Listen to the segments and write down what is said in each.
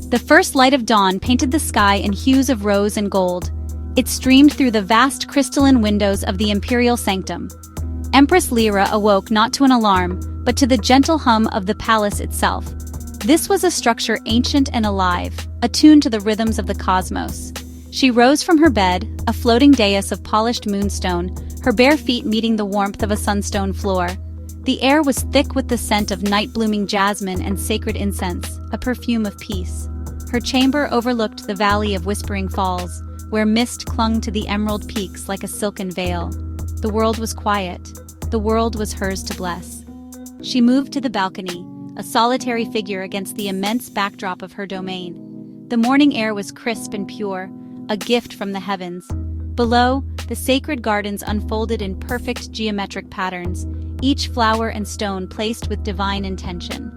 The first light of dawn painted the sky in hues of rose and gold. It streamed through the vast crystalline windows of the imperial sanctum. Empress Lyra awoke not to an alarm, but to the gentle hum of the palace itself. This was a structure ancient and alive, attuned to the rhythms of the cosmos. She rose from her bed, a floating dais of polished moonstone, her bare feet meeting the warmth of a sunstone floor. The air was thick with the scent of night-blooming jasmine and sacred incense, a perfume of peace. Her chamber overlooked the Valley of Whispering Falls, where mist clung to the emerald peaks like a silken veil. The world was quiet. The world was hers to bless. She moved to the balcony, a solitary figure against the immense backdrop of her domain. The morning air was crisp and pure, a gift from the heavens. Below, the sacred gardens unfolded in perfect geometric patterns, each flower and stone placed with divine intention.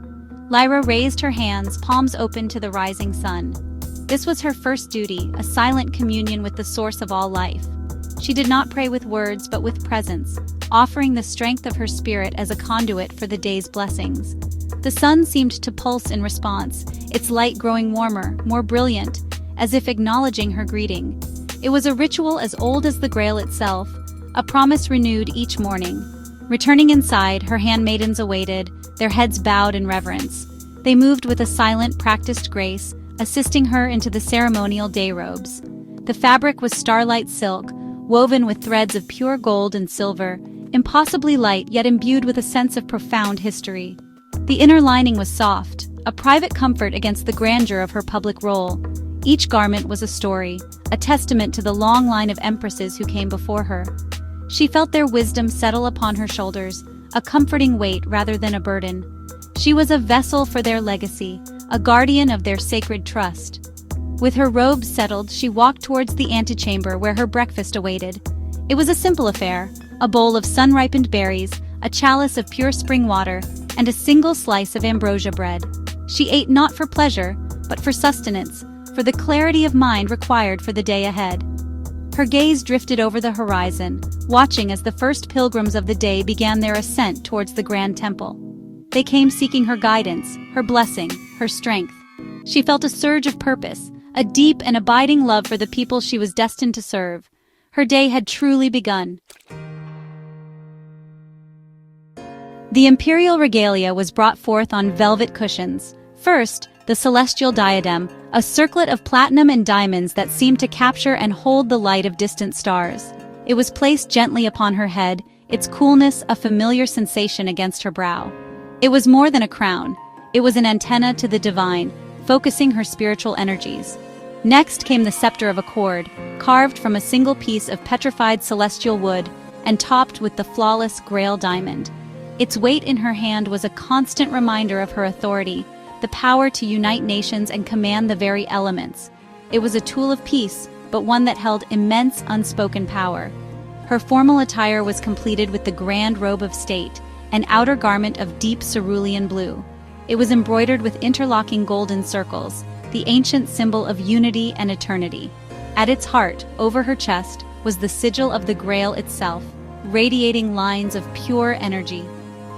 Lyra raised her hands, palms open to the rising sun. This was her first duty, a silent communion with the source of all life. She did not pray with words but with presence, offering the strength of her spirit as a conduit for the day's blessings. The sun seemed to pulse in response, its light growing warmer, more brilliant, as if acknowledging her greeting. It was a ritual as old as the Grail itself, a promise renewed each morning. Returning inside, her handmaidens awaited, their heads bowed in reverence. They moved with a silent, practiced grace, assisting her into the ceremonial day robes. The fabric was starlight silk, woven with threads of pure gold and silver, impossibly light yet imbued with a sense of profound history. The inner lining was soft, a private comfort against the grandeur of her public role. Each garment was a story, a testament to the long line of empresses who came before her. She felt their wisdom settle upon her shoulders, a comforting weight rather than a burden. She was a vessel for their legacy, a guardian of their sacred trust. With her robes settled, she walked towards the antechamber where her breakfast awaited. It was a simple affair, a bowl of sun-ripened berries, a chalice of pure spring water, and a single slice of ambrosia bread. She ate not for pleasure, but for sustenance, for the clarity of mind required for the day ahead. Her gaze drifted over the horizon, watching as the first pilgrims of the day began their ascent towards the grand temple. They came seeking her guidance, her blessing, her strength. She felt a surge of purpose, a deep and abiding love for the people she was destined to serve. Her day had truly begun. The imperial regalia was brought forth on velvet cushions. First, the celestial diadem, a circlet of platinum and diamonds that seemed to capture and hold the light of distant stars. It was placed gently upon her head, its coolness a familiar sensation against her brow. It was more than a crown. It was an antenna to the divine, focusing her spiritual energies. Next came the scepter of accord, carved from a single piece of petrified celestial wood and topped with the flawless Grail diamond. Its weight in her hand was a constant reminder of her authority, the power to unite nations and command the very elements. It was a tool of peace, but one that held immense unspoken power. Her formal attire was completed with the grand robe of state, an outer garment of deep cerulean blue. It was embroidered with interlocking golden circles, the ancient symbol of unity and eternity. At its heart, over her chest, was the sigil of the Grail itself, radiating lines of pure energy.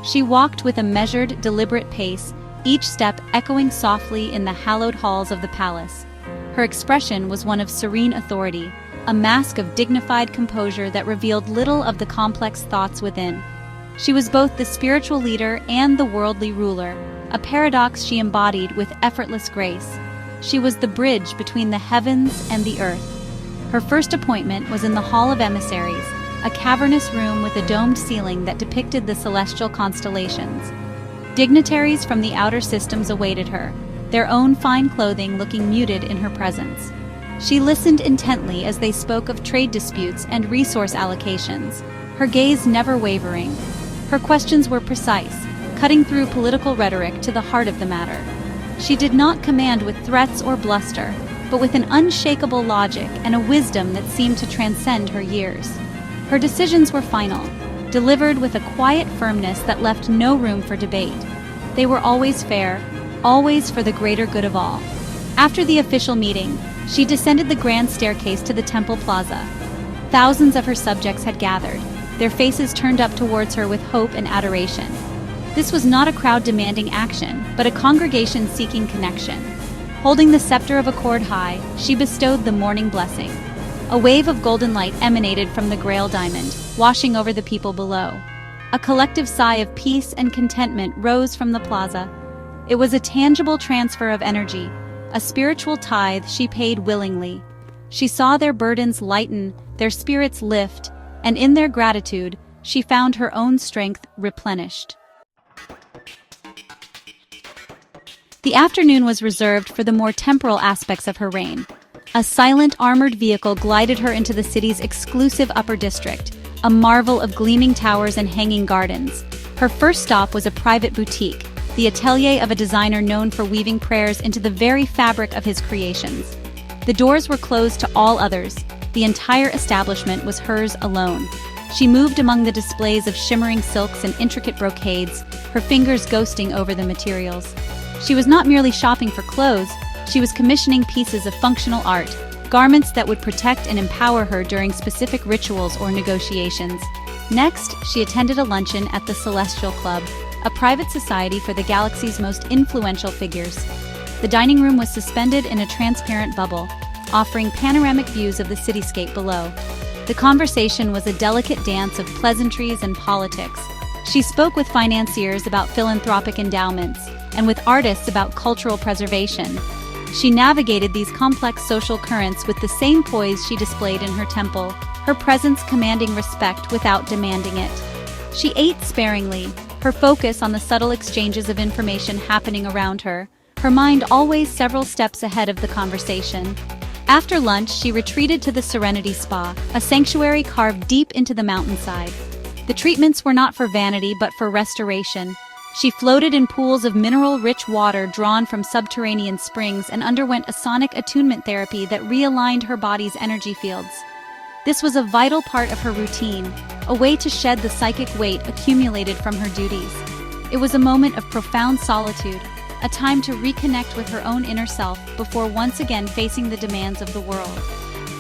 She walked with a measured, deliberate pace, each step echoing softly in the hallowed halls of the palace. Her expression was one of serene authority, a mask of dignified composure that revealed little of the complex thoughts within. She was both the spiritual leader and the worldly ruler, a paradox she embodied with effortless grace. She was the bridge between the heavens and the earth. Her first appointment was in the Hall of Emissaries, a cavernous room with a domed ceiling that depicted the celestial constellations. Dignitaries from the outer systems awaited her, their own fine clothing looking muted in her presence. She listened intently as they spoke of trade disputes and resource allocations, her gaze never wavering. Her questions were precise, cutting through political rhetoric to the heart of the matter. She did not command with threats or bluster, but with an unshakable logic and a wisdom that seemed to transcend her years. Her decisions were final, delivered with a quiet firmness that left no room for debate. They were always fair, always for the greater good of all. After the official meeting, she descended the grand staircase to the temple plaza. Thousands of her subjects had gathered, their faces turned up towards her with hope and adoration. This was not a crowd demanding action, but a congregation seeking connection. Holding the scepter of accord high, she bestowed the morning blessing. A wave of golden light emanated from the Grail diamond, washing over the people below. A collective sigh of peace and contentment rose from the plaza. It was a tangible transfer of energy, a spiritual tithe she paid willingly. She saw their burdens lighten, their spirits lift, and in their gratitude, she found her own strength replenished. The afternoon was reserved for the more temporal aspects of her reign. A silent armored vehicle glided her into the city's exclusive upper district, a marvel of gleaming towers and hanging gardens. Her first stop was a private boutique, the atelier of a designer known for weaving prayers into the very fabric of his creations. The doors were closed to all others. The entire establishment was hers alone. She moved among the displays of shimmering silks and intricate brocades, her fingers ghosting over the materials. She was not merely shopping for clothes, she was commissioning pieces of functional art, garments that would protect and empower her during specific rituals or negotiations. Next, she attended a luncheon at the Celestial Club, a private society for the galaxy's most influential figures. The dining room was suspended in a transparent bubble, offering panoramic views of the cityscape below. The conversation was a delicate dance of pleasantries and politics. She spoke with financiers about philanthropic endowments, and with artists about cultural preservation. She navigated these complex social currents with the same poise she displayed in her temple, her presence commanding respect without demanding it. She ate sparingly, her focus on the subtle exchanges of information happening around her, her mind always several steps ahead of the conversation. After lunch, she retreated to the Serenity Spa, a sanctuary carved deep into the mountainside. The treatments were not for vanity but for restoration. She floated in pools of mineral-rich water drawn from subterranean springs and underwent a sonic attunement therapy that realigned her body's energy fields. This was a vital part of her routine, a way to shed the psychic weight accumulated from her duties. It was a moment of profound solitude, a time to reconnect with her own inner self before once again facing the demands of the world.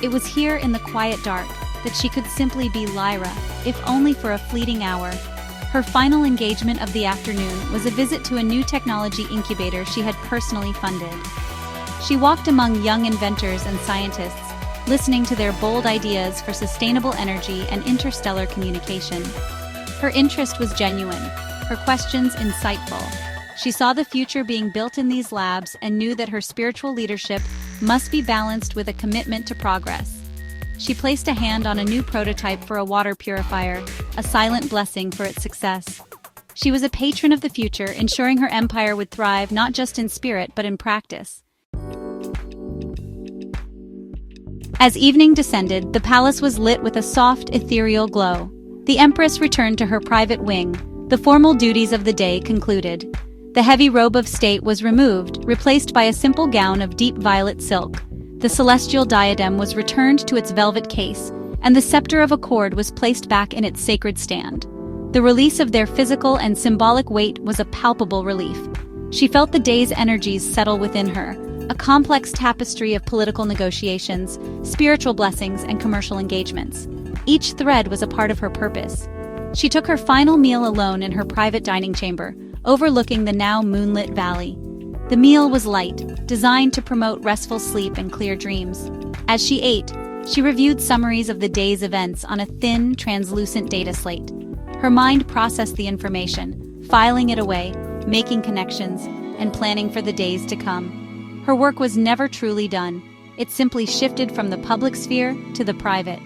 It was here in the quiet dark that she could simply be Lyra, if only for a fleeting hour. Her final engagement of the afternoon was a visit to a new technology incubator she had personally funded. She walked among young inventors and scientists, listening to their bold ideas for sustainable energy and interstellar communication. Her interest was genuine, her questions insightful. She saw the future being built in these labs and knew that her spiritual leadership must be balanced with a commitment to progress. She placed a hand on a new prototype for a water purifier, a silent blessing for its success. She was a patron of the future, ensuring her empire would thrive not just in spirit but in practice. As evening descended, the palace was lit with a soft, ethereal glow. The Empress returned to her private wing. The formal duties of the day concluded. The heavy robe of state was removed, replaced by a simple gown of deep violet silk. The celestial diadem was returned to its velvet case, and the scepter of accord was placed back in its sacred stand. The release of their physical and symbolic weight was a palpable relief. She felt the day's energies settle within her, a complex tapestry of political negotiations, spiritual blessings, and commercial engagements. Each thread was a part of her purpose. She took her final meal alone in her private dining chamber, overlooking the now moonlit valley. The meal was light, designed to promote restful sleep and clear dreams. As she ate, she reviewed summaries of the day's events on a thin, translucent data slate. Her mind processed the information, filing it away, making connections, and planning for the days to come. Her work was never truly done. It simply shifted from the public sphere to the private.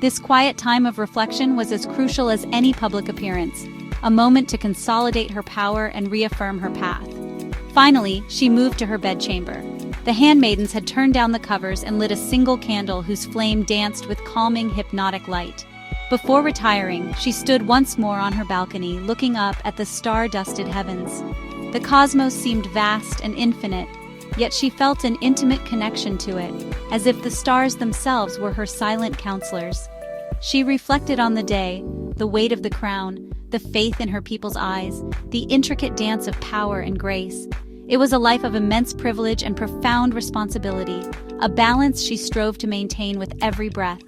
This quiet time of reflection was as crucial as any public appearance, a moment to consolidate her power and reaffirm her path. Finally, she moved to her bedchamber. The handmaidens had turned down the covers and lit a single candle whose flame danced with calming, hypnotic light. Before retiring, she stood once more on her balcony, looking up at the star-dusted heavens. The cosmos seemed vast and infinite, yet she felt an intimate connection to it, as if the stars themselves were her silent counselors. She reflected on the day, the weight of the crown, the faith in her people's eyes, the intricate dance of power and grace. It was a life of immense privilege and profound responsibility, a balance she strove to maintain with every breath.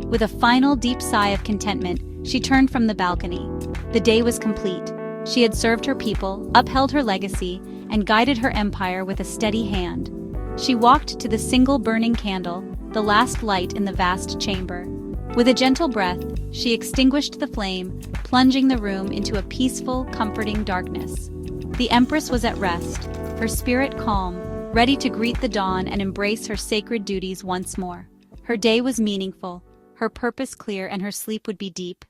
With a final deep sigh of contentment, she turned from the balcony. The day was complete. She had served her people, upheld her legacy, and guided her empire with a steady hand. She walked to the single burning candle, the last light in the vast chamber. With a gentle breath, she extinguished the flame, plunging the room into a peaceful, comforting darkness. The Empress was at rest, her spirit calm, ready to greet the dawn and embrace her sacred duties once more. Her day was meaningful, her purpose clear, and her sleep would be deep,